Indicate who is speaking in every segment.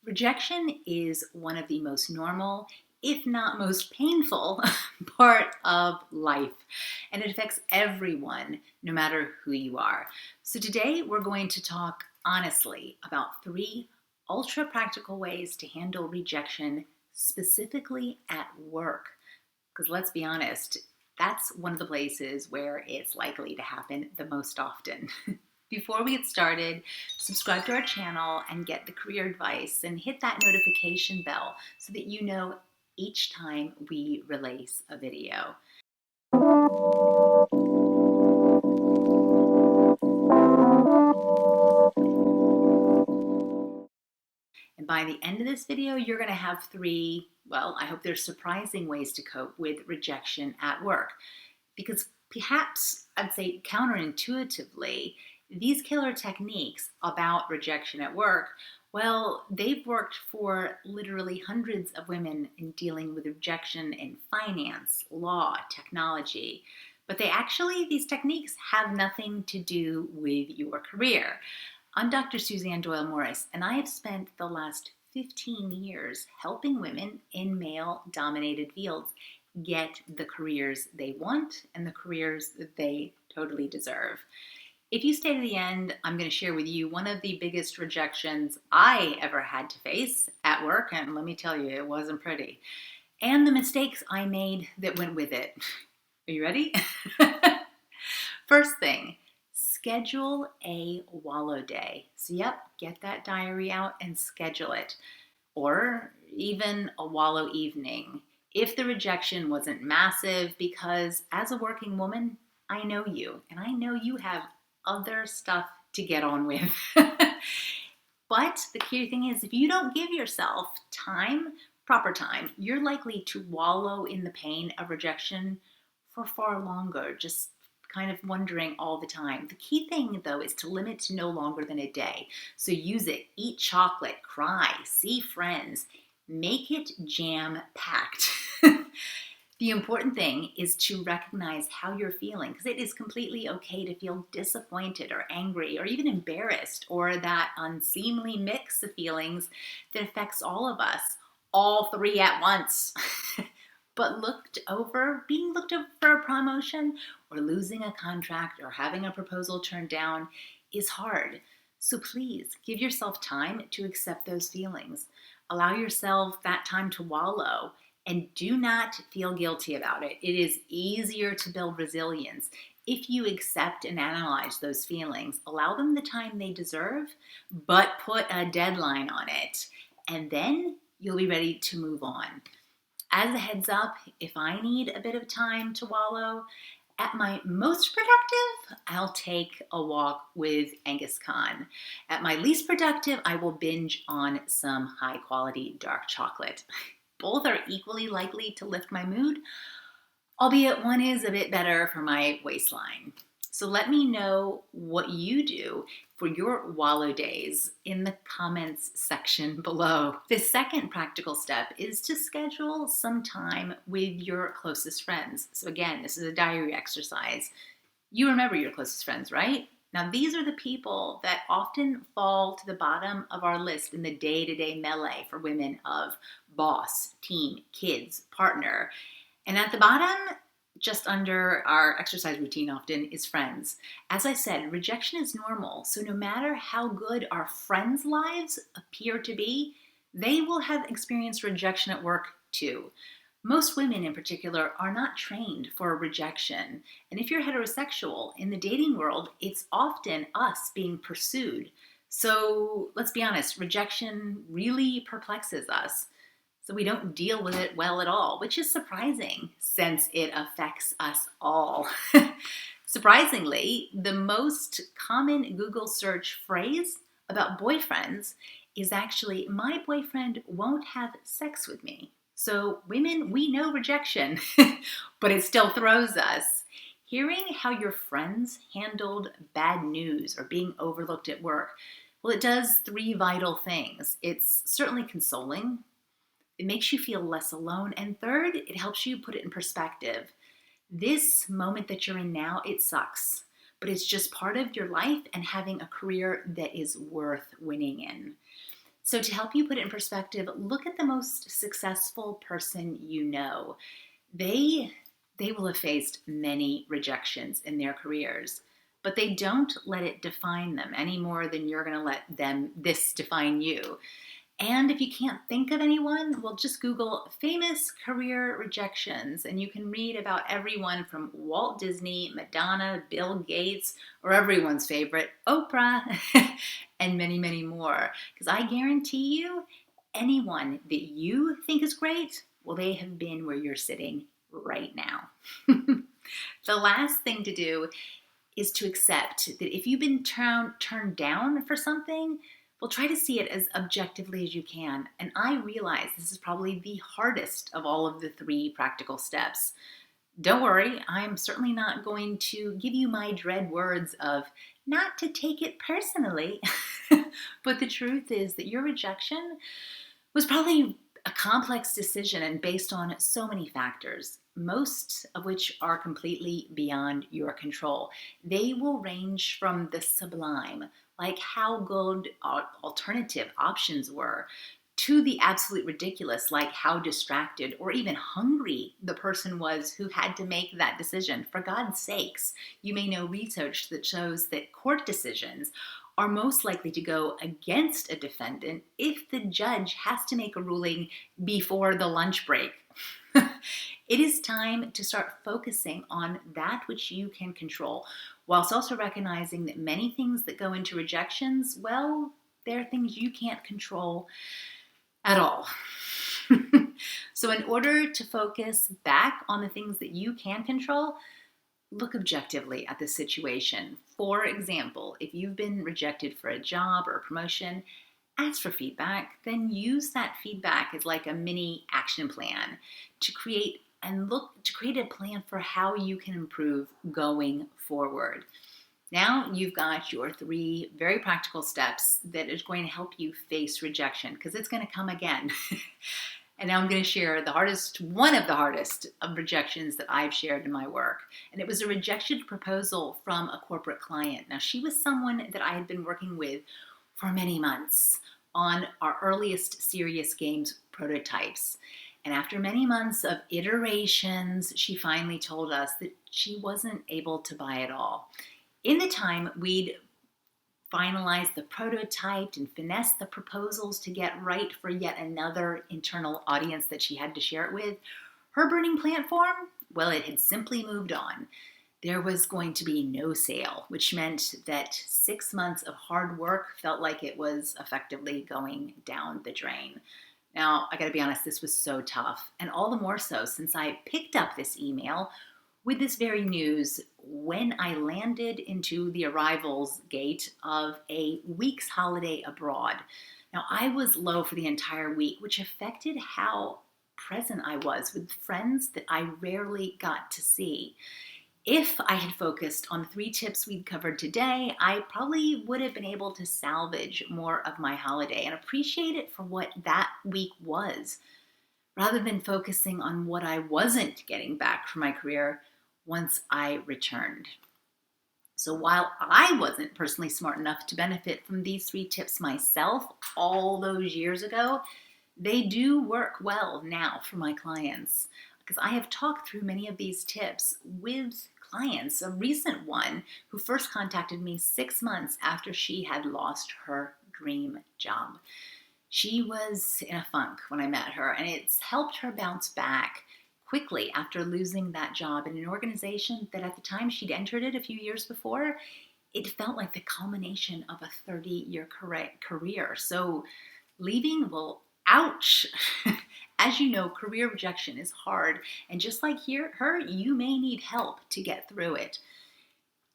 Speaker 1: Rejection is one of the most normal, if not most painful, part of life, and it affects everyone, no matter who you are. So today we're going to talk honestly about 3 ultra practical ways to handle rejection, specifically at work. Because let's be honest, that's one of the places where it's likely to happen the most often. Before we get started, subscribe to our channel and get the career advice and hit that notification bell so that you know each time we release a video. And by the end of this video, you're going to have 3, well, I hope they're surprising ways to cope with rejection at work. Because perhaps, I'd say counterintuitively, these killer techniques about rejection at work, well, they've worked for literally hundreds of women in dealing with rejection in finance, law, technology. But these techniques have nothing to do with your career. I'm Dr. Suzanne Doyle-Morris, and I have spent the last 15 years helping women in male-dominated fields get the careers they want and the careers that they totally deserve. If you stay to the end, I'm going to share with you one of the biggest rejections I ever had to face at work, and let me tell you, it wasn't pretty, and the mistakes I made that went with it. Are you ready? First thing, schedule a wallow day. So get that diary out and schedule it. Or even a wallow evening if the rejection wasn't massive, because as a working woman, I know you, and I know you have other stuff to get on with. But the key thing is, if you don't give yourself proper time, you're likely to wallow in the pain of rejection for far longer, just kind of wondering all the time. The key thing, though, is to limit to no longer than a day. So use it, eat chocolate, cry, see friends, make it jam-packed. The important thing is to recognize how you're feeling, because it is completely okay to feel disappointed or angry or even embarrassed, or that unseemly mix of feelings that affects all of us, all 3 at once. But being looked over for a promotion or losing a contract or having a proposal turned down is hard. So please give yourself time to accept those feelings. Allow yourself that time to wallow, and do not feel guilty about it. It is easier to build resilience if you accept and analyze those feelings. Allow them the time they deserve, but put a deadline on it, and then you'll be ready to move on. As a heads up, if I need a bit of time to wallow, at my most productive, I'll take a walk with Angus Khan. At my least productive, I will binge on some high-quality dark chocolate. Both are equally likely to lift my mood, albeit one is a bit better for my waistline. So let me know what you do for your wallow days in the comments section below. The second practical step is to schedule some time with your closest friends. So again, this is a diary exercise. You remember your closest friends, right? Now, these are the people that often fall to the bottom of our list in the day-to-day melee for women of boss, team, kids, partner. And at the bottom, just under our exercise routine often, is friends. As I said, rejection is normal, so no matter how good our friends' lives appear to be, they will have experienced rejection at work too. Most women in particular are not trained for rejection. And if you're heterosexual, in the dating world, it's often us being pursued. So let's be honest, rejection really perplexes us. So we don't deal with it well at all, which is surprising since it affects us all. Surprisingly, the most common Google search phrase about boyfriends is actually, "My boyfriend won't have sex with me." So women, we know rejection, but it still throws us. Hearing how your friends handled bad news or being overlooked at work, well, it does 3 vital things. It's certainly consoling. It makes you feel less alone. And third, it helps you put it in perspective. This moment that you're in now, it sucks, but it's just part of your life and having a career that is worth winning in. So to help you put it in perspective, look at the most successful person you know. They they will have faced many rejections in their careers, but they don't let it define them any more than you're going to let them this define you. And if you can't think of anyone, well, just Google famous career rejections and you can read about everyone from Walt Disney, Madonna, Bill Gates, or everyone's favorite, Oprah, and many, many more. Because I guarantee you, anyone that you think is great, well, they have been where you're sitting right now. The last thing to do is to accept that if you've been turned down for something, well, try to see it as objectively as you can. And I realize this is probably the hardest of all of the 3 practical steps. Don't worry, I'm certainly not going to give you my dread words of not to take it personally. But the truth is that your rejection was probably a complex decision and based on so many factors, most of which are completely beyond your control. They will range from the sublime, like how good alternative options were, to the absolute ridiculous, like how distracted or even hungry the person was who had to make that decision. For God's sakes, you may know research that shows that court decisions are most likely to go against a defendant if the judge has to make a ruling before the lunch break. It is time to start focusing on that which you can control, whilst also recognizing that many things that go into rejections, well, they're things you can't control at all. So in order to focus back on the things that you can control, look objectively at the situation. For example, if you've been rejected for a job or a promotion, ask for feedback, then use that feedback as like a mini action plan to create a plan for how you can improve going forward. Now you've got your 3 very practical steps that is going to help you face rejection because it's going to come again. And now I'm going to share one of the hardest of rejections that I've shared in my work. And it was a rejection proposal from a corporate client. Now she was someone that I had been working with for many months on our earliest serious games prototypes. And after many months of iterations, she finally told us that she wasn't able to buy it all. In the time we'd finalized the prototype and finessed the proposals to get right for yet another internal audience that she had to share it with, her burning platform, well, it had simply moved on. There was going to be no sale, which meant that 6 months of hard work felt like it was effectively going down the drain. Now, I gotta be honest, this was so tough, and all the more so since I picked up this email with this very news when I landed into the arrivals gate of a week's holiday abroad. Now, I was low for the entire week, which affected how present I was with friends that I rarely got to see. If I had focused on the 3 tips we'd covered today, I probably would have been able to salvage more of my holiday and appreciate it for what that week was, rather than focusing on what I wasn't getting back from my career once I returned. So while I wasn't personally smart enough to benefit from these 3 tips myself all those years ago, they do work well now for my clients because I have talked through many of these tips with clients. A recent one who first contacted me 6 months after she had lost her dream job. She was in a funk when I met her, and it's helped her bounce back quickly after losing that job in an organization that at the time she'd entered it a few years before, it felt like the culmination of a 30-year career. So leaving, well, ouch. As you know, career rejection is hard. And just like her, you may need help to get through it.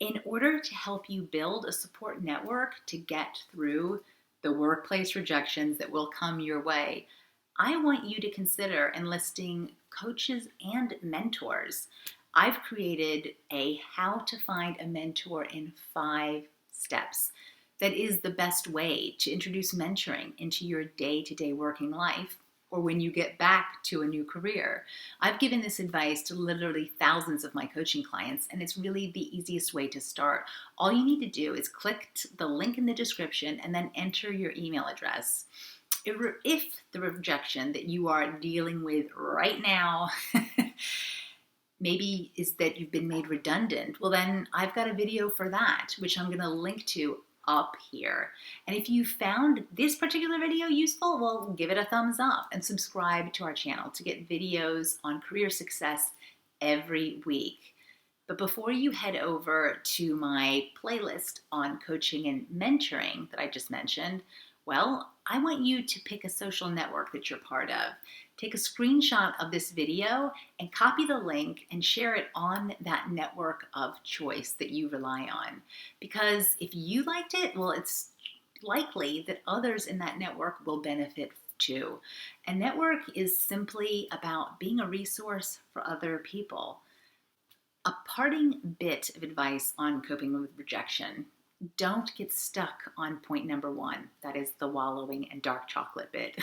Speaker 1: In order to help you build a support network to get through the workplace rejections that will come your way, I want you to consider enlisting coaches and mentors. I've created a How to Find a Mentor in 5 Steps. That is the best way to introduce mentoring into your day-to-day working life or when you get back to a new career. I've given this advice to literally thousands of my coaching clients, and it's really the easiest way to start. All you need to do is click the link in the description and then enter your email address. if the rejection that you are dealing with right now maybe is that you've been made redundant, well then I've got a video for that, which I'm going to link to up here. And if you found this particular video useful, well, give it a thumbs up and subscribe to our channel to get videos on career success every week. But before you head over to my playlist on coaching and mentoring that I just mentioned, well, I want you to pick a social network that you're part of. Take a screenshot of this video and copy the link and share it on that network of choice that you rely on. Because if you liked it, well, it's likely that others in that network will benefit too. A network is simply about being a resource for other people. A parting bit of advice on coping with rejection: don't get stuck on point number 1. That is the wallowing and dark chocolate bit.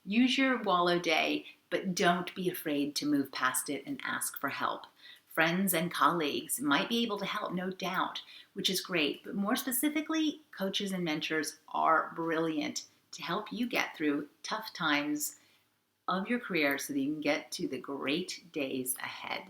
Speaker 1: Use your wallow day, but don't be afraid to move past it and ask for help. Friends and colleagues might be able to help, no doubt, which is great. But more specifically, coaches and mentors are brilliant to help you get through tough times of your career so that you can get to the great days ahead.